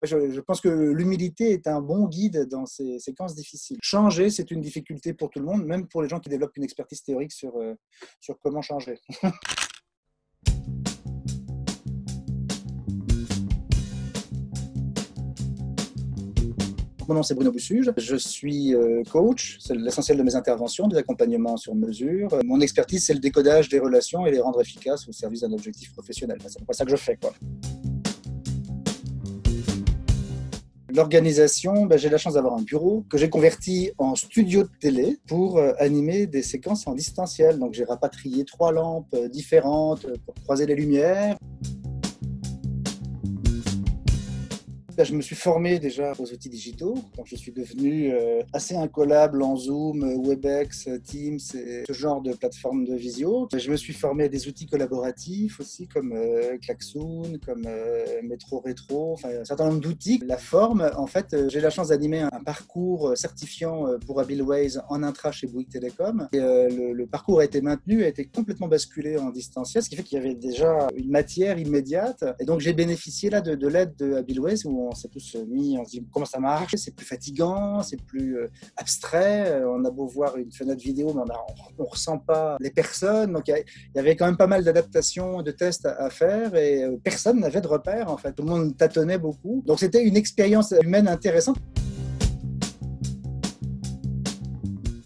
Je pense que l'humilité est un bon guide dans ces séquences difficiles. Changer, c'est une difficulté pour tout le monde, même pour les gens qui développent une expertise théorique sur comment changer. Mon nom, c'est Bruno Bussuge. Je suis coach. C'est l'essentiel de mes interventions, des accompagnements sur mesure. Mon expertise, c'est le décodage des relations et les rendre efficaces au service d'un objectif professionnel. C'est pas ça que je fais, quoi. L'organisation, j'ai la chance d'avoir un bureau que j'ai converti en studio de télé pour animer des séquences en distanciel. Donc j'ai rapatrié 3 lampes différentes pour croiser les lumières. Je me suis formé déjà aux outils digitaux, donc je suis devenu assez incollable en Zoom, Webex, Teams et ce genre de plateforme de visio. Je me suis formé à des outils collaboratifs aussi comme Klaxoon, comme Metro Retro, enfin un certain nombre d'outils. La forme, en fait, j'ai la chance d'animer un parcours certifiant pour Abilways en intra chez Bouygues Télécom. Et le parcours a été maintenu, a été complètement basculé en distanciel, ce qui fait qu'il y avait déjà une matière immédiate. Et donc j'ai bénéficié là de l'aide de Abilways où on s'est tous mis, on se dit comment ça marche, c'est plus fatigant, c'est plus abstrait, on a beau voir une fenêtre vidéo, mais on ressent pas les personnes, donc il y avait quand même pas mal d'adaptations, de tests à faire et personne n'avait de repères en fait, tout le monde tâtonnait beaucoup, donc c'était une expérience humaine intéressante.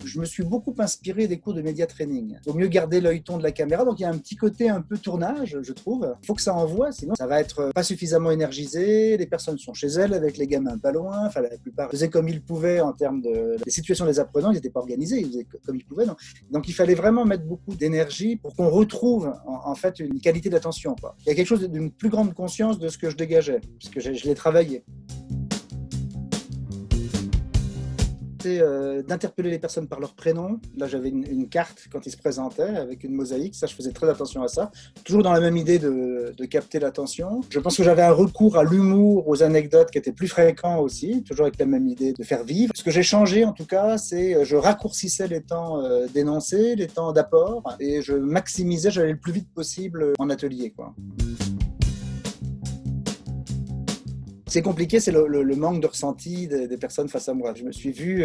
Je me suis beaucoup inspiré des cours de média training. Il faut mieux garder l'œilleton de la caméra, donc il y a un petit côté un peu tournage, je trouve. Il faut que ça envoie, sinon ça va être pas suffisamment énergisé, les personnes sont chez elles avec les gamins pas loin, enfin la plupart faisaient comme ils pouvaient en termes des situations des apprenants, ils n'étaient pas organisés, ils faisaient comme ils pouvaient. Donc il fallait vraiment mettre beaucoup d'énergie pour qu'on retrouve en fait une qualité d'attention. Il y a quelque chose d'une plus grande conscience de ce que je dégageais, parce que je l'ai travaillé. D'interpeller les personnes par leur prénom. Là, j'avais une carte quand ils se présentaient avec une mosaïque. Ça, je faisais très attention à ça. Toujours dans la même idée de capter l'attention. Je pense que j'avais un recours à l'humour, aux anecdotes qui étaient plus fréquents aussi. Toujours avec la même idée de faire vivre. Ce que j'ai changé, en tout cas, c'est je raccourcissais les temps d'énoncé, les temps d'apport et je maximisais, j'allais le plus vite possible en atelier, quoi. C'est compliqué, c'est le manque de ressenti des personnes face à moi. Je me suis vu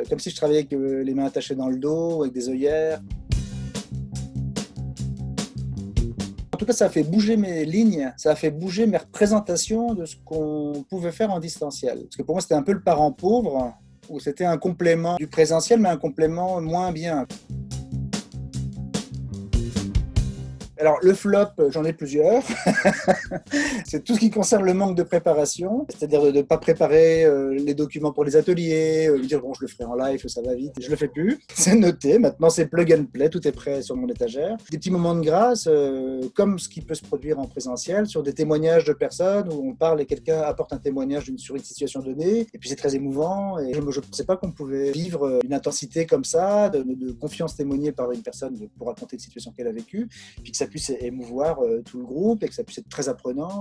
comme si je travaillais avec les mains attachées dans le dos, avec des œillères. En tout cas, ça a fait bouger mes lignes, ça a fait bouger mes représentations de ce qu'on pouvait faire en distanciel. Parce que pour moi, c'était un peu le parent pauvre, où c'était un complément du présentiel, mais un complément moins bien. Alors, le flop, j'en ai plusieurs. C'est tout ce qui concerne le manque de préparation, c'est-à-dire de ne pas préparer les documents pour les ateliers, dire bon, je le ferai en live, ça va vite. Je le fais plus. C'est noté. Maintenant, c'est plug and play, tout est prêt sur mon étagère. Des petits moments de grâce, comme ce qui peut se produire en présentiel, sur des témoignages de personnes où on parle et quelqu'un apporte un témoignage sur une situation donnée, et puis c'est très émouvant. Et je ne pensais pas qu'on pouvait vivre une intensité comme ça, de confiance témoignée par une personne pour raconter une situation qu'elle a vécue, puis que ça puisse émouvoir tout le groupe et que ça puisse être très apprenant.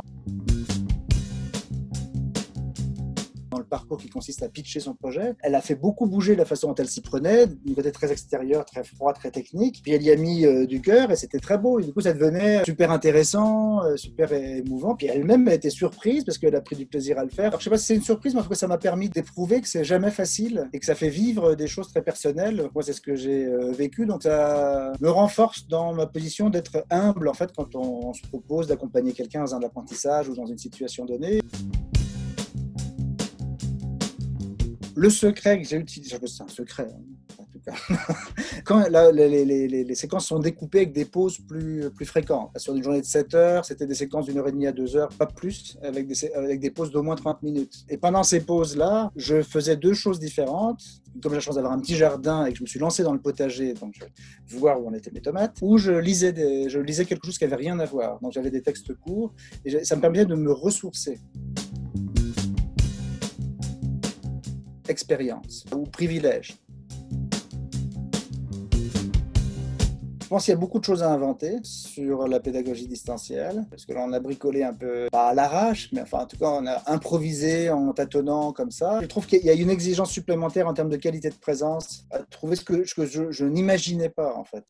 Dans le parcours qui consiste à pitcher son projet, elle a fait beaucoup bouger la façon dont elle s'y prenait, du côté très extérieur, très froid, très technique, puis elle y a mis du cœur et c'était très beau, et du coup ça devenait super intéressant, super émouvant, puis elle-même a été surprise parce qu'elle a pris du plaisir à le faire. Alors, je sais pas si c'est une surprise, mais en tout cas ça m'a permis d'éprouver que c'est jamais facile et que ça fait vivre des choses très personnelles. Moi c'est ce que j'ai vécu, donc ça me renforce dans ma position d'être humble en fait quand on se propose d'accompagner quelqu'un dans un apprentissage ou dans une situation donnée. Le secret que j'ai utilisé, c'est un secret en tout cas, quand les séquences sont découpées avec des pauses plus fréquentes. Sur une journée de 7 heures, c'était des séquences d'1h30 à 2 heures, pas plus, avec des pauses d'au moins 30 minutes. Et pendant ces pauses-là, je faisais 2 choses différentes. Comme j'ai la chance d'avoir un petit jardin et que je me suis lancé dans le potager, donc je voir où en étaient mes tomates, ou je lisais quelque chose qui n'avait rien à voir. Donc j'avais des textes courts et ça me permettait de me ressourcer. Expérience ou privilège. Je pense qu'il y a beaucoup de choses à inventer sur la pédagogie distancielle, parce que là on a bricolé un peu, pas à l'arrache, mais enfin en tout cas on a improvisé en tâtonnant comme ça. Je trouve qu'il y a une exigence supplémentaire en termes de qualité de présence à trouver ce que je n'imaginais pas en fait.